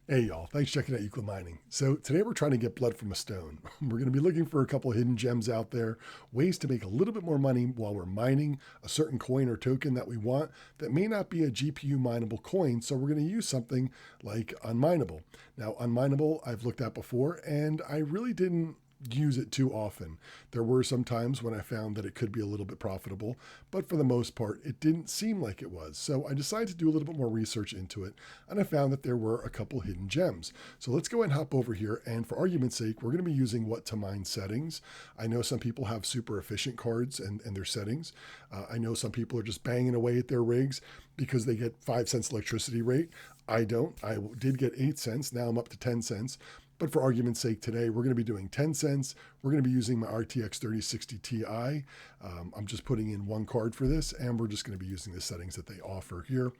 Hey y'all, thanks for checking out Euclid Mining. So today we're trying to get blood from a stone. We're going to be looking for a couple of hidden gems out there, ways to make a little bit more money while we're mining a certain coin or token that we want that may not be a GPU mineable coin. So we're going to use something like unMineable. Now unMineable I've looked at before and I really didn't use it too often. There were some times when I found that it could be a little bit profitable, but for the most part, it didn't seem like it was. So I decided to do a little bit more research into it, and I found that there were a couple hidden gems. So let's go ahead and hop over here, and for argument's sake, we're going to be using what to mine settings. I know some people have super efficient cards and their settings. I know some people are just banging away at their rigs because they get 5 cents electricity rate. I don't. I did get 8 cents. Now I'm up to 10 cents. But for argument's sake today, we're going to be doing 10 cents. We're going to be using my RTX 3060 Ti. I'm just putting in one card for this, and we're just going to be using the settings that they offer here,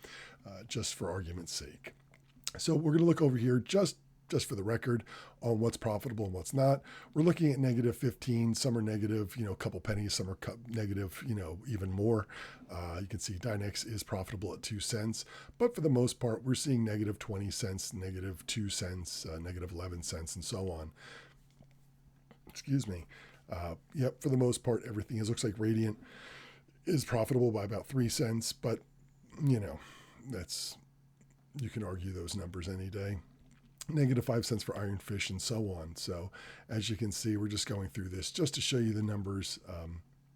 just for argument's sake. So we're going to look over here just for the record on what's profitable and what's not. We're looking at negative 15. Some are negative, a couple pennies. Some are negative, even more. You can see Dynex is profitable at 2 cents, but for the most part, we're seeing negative 20 cents, negative 2 cents, negative 11 cents, and so on. Excuse me. Yep, for the most part, everything is. Looks like Radiant is profitable by about 3 cents, but that's, you can argue those numbers any day. Negative 5 cents for Iron Fish and so on. So as you can see, we're just going through this just to show you the numbers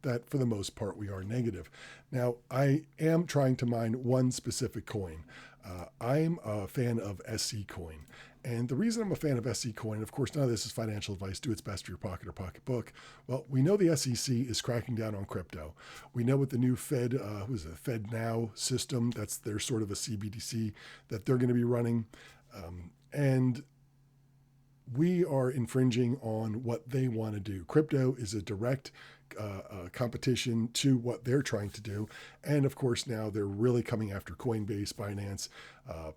that for the most part we are negative. Now I am trying to mine one specific coin. I'm a fan of SC coin. And the reason I'm a fan of SC coin, and of course none of this is financial advice, do its best for your pocket or pocketbook. Well, we know the SEC is cracking down on crypto. We know with the new Fed, Fed Now system, that's their sort of a CBDC that they're going to be running. And we are infringing on what they want to do. Crypto is a direct competition to what they're trying to do. And of course, now they're really coming after Coinbase, Binance,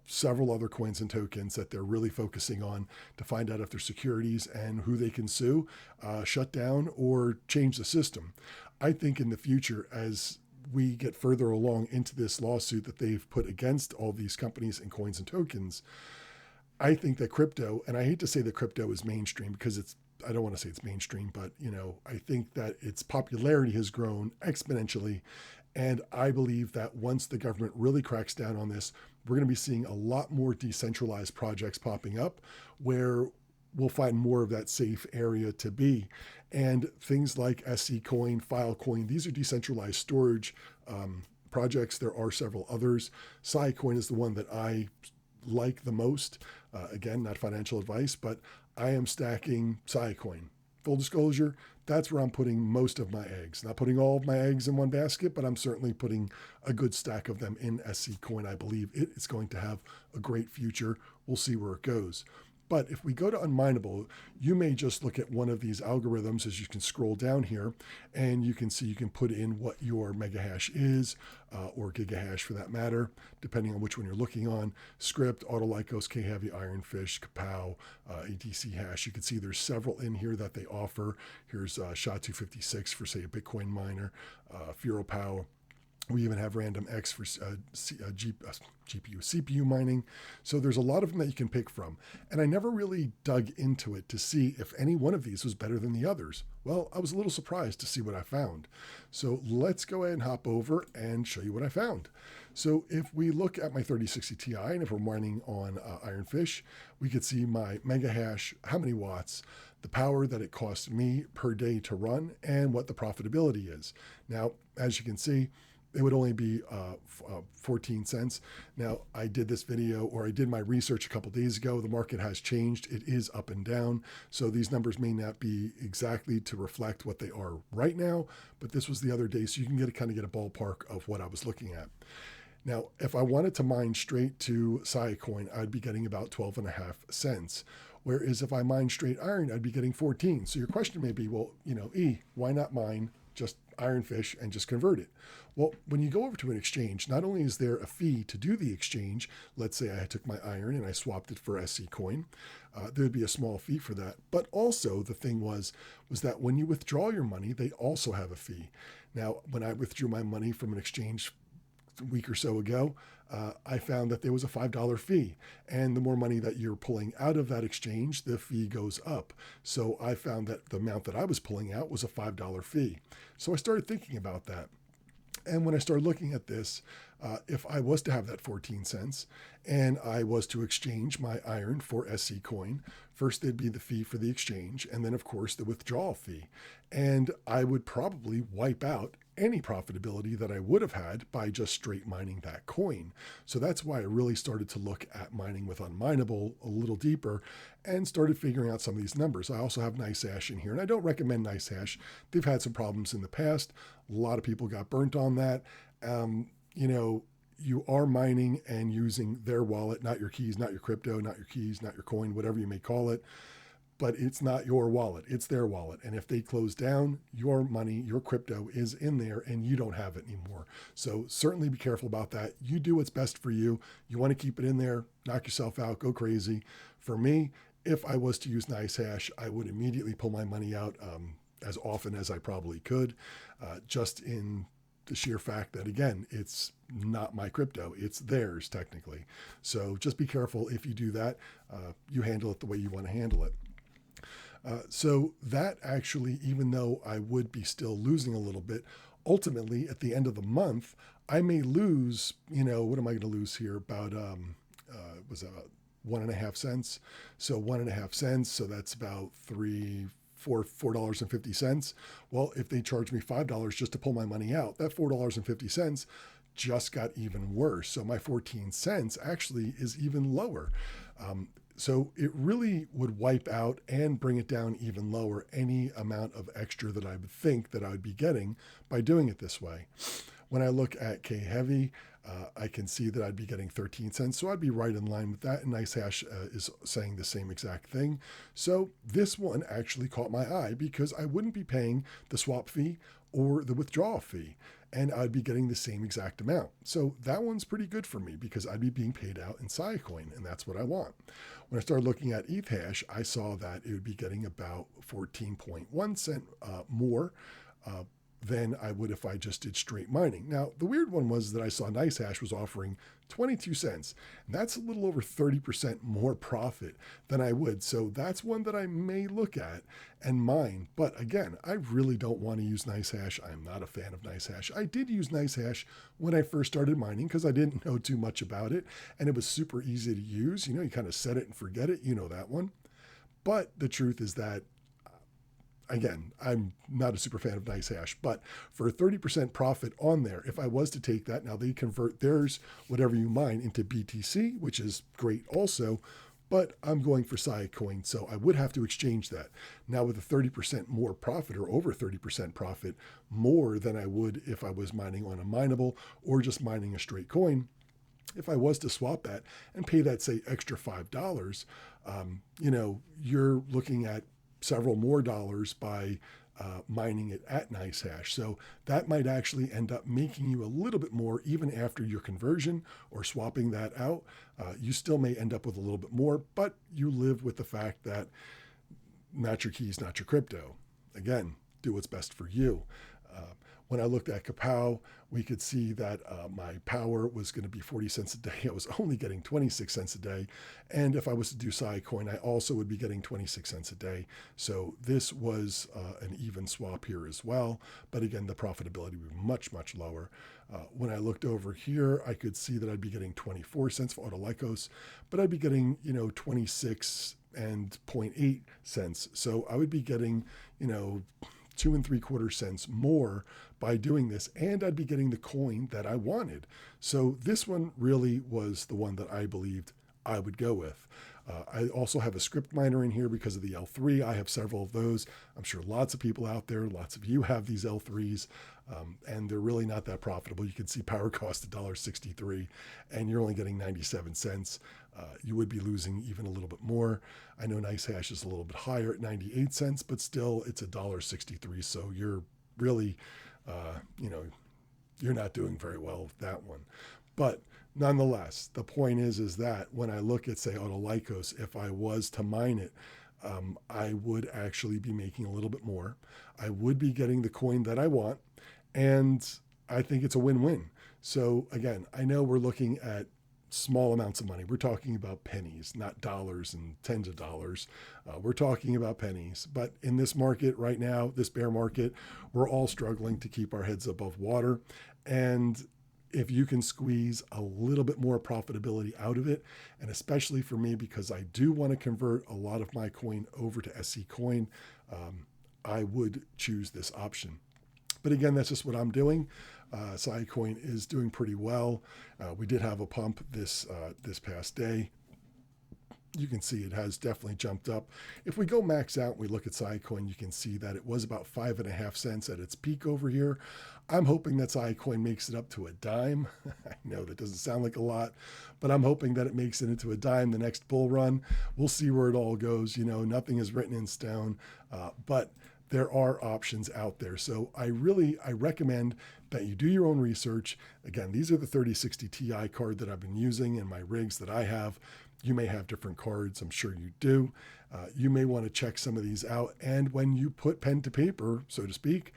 several other coins and tokens that they're really focusing on to find out if they're securities and who they can sue, shut down, or change the system. I think in the future, as we get further along into this lawsuit that they've put against all these companies and coins and tokens, I think that crypto, and I hate to say that crypto is mainstream because I don't want to say it's mainstream, but I think that its popularity has grown exponentially. And I believe that once the government really cracks down on this, we're going to be seeing a lot more decentralized projects popping up where we'll find more of that safe area to be. And things like SC Coin, Filecoin, these are decentralized storage projects. There are several others. Scicoin is the one that I like the most. Again, not financial advice, but I am stacking Scicoin. Full disclosure, that's where I'm putting most of my eggs. Not putting all of my eggs in one basket, but I'm certainly putting a good stack of them in SC Coin. I believe it is going to have a great future. We'll see where it goes. But if we go to unMineable, you may just look at one of these algorithms as you can scroll down here, and you can see you can put in what your mega hash is, or gigahash for that matter, depending on which one you're looking on. Script, Autolycos, K-Heavy, Ironfish, Kapow, ATC hash. You can see there's several in here that they offer. Here's SHA-256 for, say, a Bitcoin miner, FuroPow. We even have Random X for GPU, CPU mining. So there's a lot of them that you can pick from. And I never really dug into it to see if any one of these was better than the others. Well, I was a little surprised to see what I found. So let's go ahead and hop over and show you what I found. So if we look at my 3060 Ti, and if we're mining on Ironfish, we could see my mega hash, how many watts, the power that it costs me per day to run, and what the profitability is. Now, as you can see, it would only be 14 cents. Now, I did this video, or I did my research a couple days ago. The market has changed. It is up and down. So these numbers may not be exactly to reflect what they are right now, but this was the other day. So you can kind of get a ballpark of what I was looking at. Now, if I wanted to mine straight to Scicoin, I'd be getting about 12.5 cents. Whereas if I mine straight iron, I'd be getting 14. So your question may be, well, why not mine just Ironfish and just convert it? Well, when you go over to an exchange, not only is there a fee to do the exchange, let's say I took my iron and I swapped it for SC Coin, there'd be a small fee for that. But also the thing was that when you withdraw your money, they also have a fee. Now, when I withdrew my money from an exchange week or so ago, I found that there was a $5 fee. And the more money that you're pulling out of that exchange, the fee goes up. So I found that the amount that I was pulling out was a $5 fee. So I started thinking about that. And when I started looking at this, if I was to have that 14 cents and I was to exchange my iron for SC coin, first there'd be the fee for the exchange, and then of course the withdrawal fee. And I would probably wipe out any profitability that I would have had by just straight mining that coin. So that's why I really started to look at mining with unMineable a little deeper and started figuring out some of these numbers. I also have NiceHash in here, and I don't recommend NiceHash. They've had some problems in the past. A lot of people got burnt on that. You are mining and using their wallet, not your keys, not your crypto, not your keys, not your coin, whatever you may call it. But it's not your wallet, it's their wallet. And if they close down, your money, your crypto is in there and you don't have it anymore. So certainly be careful about that. You do what's best for you. You want to keep it in there, knock yourself out, go crazy. For me, if I was to use NiceHash, I would immediately pull my money out as often as I probably could, just in the sheer fact that, again, it's not my crypto, it's theirs technically. So just be careful if you do that. You handle it the way you want to handle it. So that actually, even though I would be still losing a little bit, ultimately at the end of the month, I may lose, what am I going to lose here? About, was that about 1.5 cents? So 1.5 cents. So that's about $4.50. Well, if they charge me $5 just to pull my money out, that $4.50 just got even worse. So my 14 cents actually is even lower. So it really would wipe out and bring it down even lower any amount of extra that I would think that I would be getting by doing it this way. When I look at K Heavy, I can see that I'd be getting 13 cents. So I'd be right in line with that. And NiceHash is saying the same exact thing. So this one actually caught my eye because I wouldn't be paying the swap fee or the withdrawal fee, and I'd be getting the same exact amount. So that one's pretty good for me because I'd be being paid out in Coin, and that's what I want. When I started looking at ETH, I saw that it would be getting about 14.1 cent more than I would if I just did straight mining. Now, the weird one was that I saw NiceHash was offering 22 cents. And that's a little over 30% more profit than I would. So that's one that I may look at and mine. But again, I really don't want to use NiceHash. I'm not a fan of NiceHash. I did use NiceHash when I first started mining because I didn't know too much about it. And it was super easy to use. You kind of set it and forget it. You know that one. But the truth is that, again, I'm not a super fan of NiceHash, but for a 30% profit on there, if I was to take that, now they convert theirs, whatever you mine, into BTC, which is great also, but I'm going for Coin, so I would have to exchange that. Now with a 30% more profit or over 30% profit, more than I would if I was mining on unMineable or just mining a straight coin, if I was to swap that and pay that, say, extra $5, you're looking at several more dollars by mining it at NiceHash. So that might actually end up making you a little bit more even after your conversion or swapping that out. You still may end up with a little bit more, but you live with the fact that not your keys, not your crypto. Again, do what's best for you. When I looked at Kapow, we could see that my power was going to be 40 cents a day. I was only getting 26 cents a day. And if I was to do Coin, I also would be getting 26 cents a day. So this was an even swap here as well. But again, the profitability would be much, much lower. When I looked over here, I could see that I'd be getting 24 cents for Autolycos, but I'd be getting, 26 and 0.8 cents. So I would be getting, 2.75 cents more by doing this, and I'd be getting the coin that I wanted. So this one really was the one that I believed I would go with. I also have a script miner in here because of the L3. I have several of those. I'm sure lots of people out there, lots of you have these L3s, and they're really not that profitable. You can see power cost $1.63, and you're only getting 97 cents. You would be losing even a little bit more. I know NiceHash is a little bit higher at 98 cents, but still it's $1.63. So you're really, you're not doing very well with that one. But nonetheless, the point is that when I look at, say, Autolycos, if I was to mine it, I would actually be making a little bit more. I would be getting the coin that I want, and I think it's a win-win. So again, I know we're looking at small amounts of money. We're talking about pennies, not dollars and tens of dollars. We're talking about pennies. But in this market right now, this bear market, we're all struggling to keep our heads above water. And if you can squeeze a little bit more profitability out of it, and especially for me, because I do want to convert a lot of my coin over to SC coin, I would choose this option. But again, that's just what I'm doing. Coin is doing pretty well. We did have a pump this past day. You can see it has definitely jumped up. If we go max out and we look at Coin, you can see that it was about 5.5 cents at its peak over here. I'm hoping that Coin makes it up to a dime. I know that doesn't sound like a lot, but I'm hoping that it makes it into a dime the next bull run. We'll see where it all goes. You know, nothing is written in stone, but there are options out there. So I recommend that you do your own research. Again, these are the 3060 Ti card that I've been using in my rigs that I have. You may have different cards. I'm sure you do. You may want to check some of these out. And when you put pen to paper, so to speak,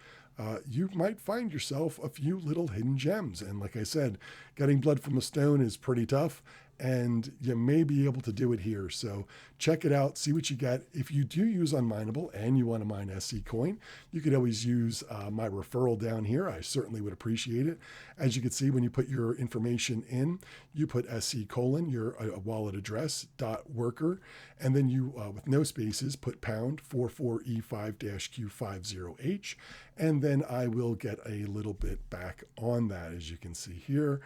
you might find yourself a few little hidden gems. And like I said, getting blood from a stone is pretty tough, and you may be able to do it here. So check it out, see what you get. If you do use unMineable and you want to mine SC coin, you could always use my referral down here. I certainly would appreciate it. As you can see, when you put your information in, you put SC colon, your wallet address, .worker, and then you, with no spaces, put pound 44E5-Q50H, and then I will get a little bit back on that. As you can see here,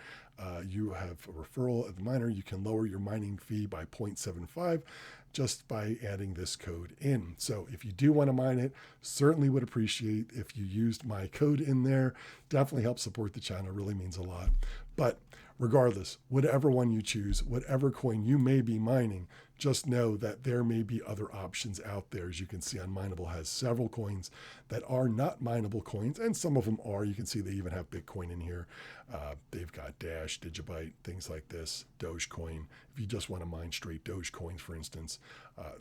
you have a referral at the miner. You can lower your mining fee by 0.75 just by adding this code in. So if you do want to mine it, certainly would appreciate if you used my code in there. Definitely helps support the channel, really means a lot. But regardless, whatever one you choose, whatever coin you may be mining, just know that there may be other options out there. As you can see, unMineable has several coins that are not mineable coins, and some of them are. You can see they even have Bitcoin in here. They've got Dash, Digibyte, things like this, Dogecoin. If you just want to mine straight Dogecoins, for instance,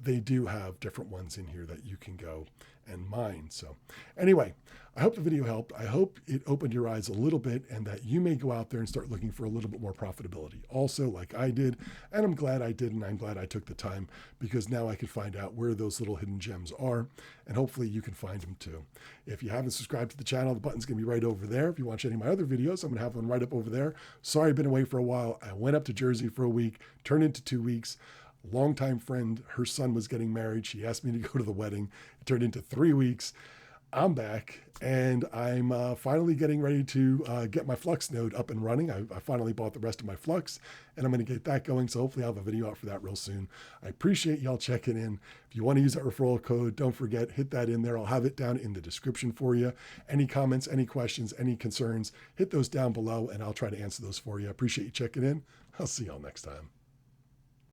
they do have different ones in here that you can go and mine. So anyway, I hope the video helped. I hope it opened your eyes a little bit and that you may go out there and start looking for a little bit more profitability. Also, like I did, and I'm glad I did, and I'm glad I took the time, because now I can find out where those little hidden gems are, and hopefully you can find them too. If you haven't subscribed to the channel, the button's gonna be right over there. If you watch any of my other videos, I'm gonna have one right up over there. Sorry I've been away for a while. I went up to Jersey for a week, turned into 2 weeks. Longtime friend, her son was getting married. She asked me to go to the wedding. It turned into 3 weeks. I'm back, and I'm finally getting ready to get my Flux node up and running. I finally bought the rest of my Flux, and I'm going to get that going, so hopefully I'll have a video out for that real soon. I appreciate y'all checking in. If you want to use that referral code, don't forget, hit that in there. I'll have it down in the description for you. Any comments, any questions, any concerns, hit those down below, and I'll try to answer those for you. I appreciate you checking in. I'll see y'all next time.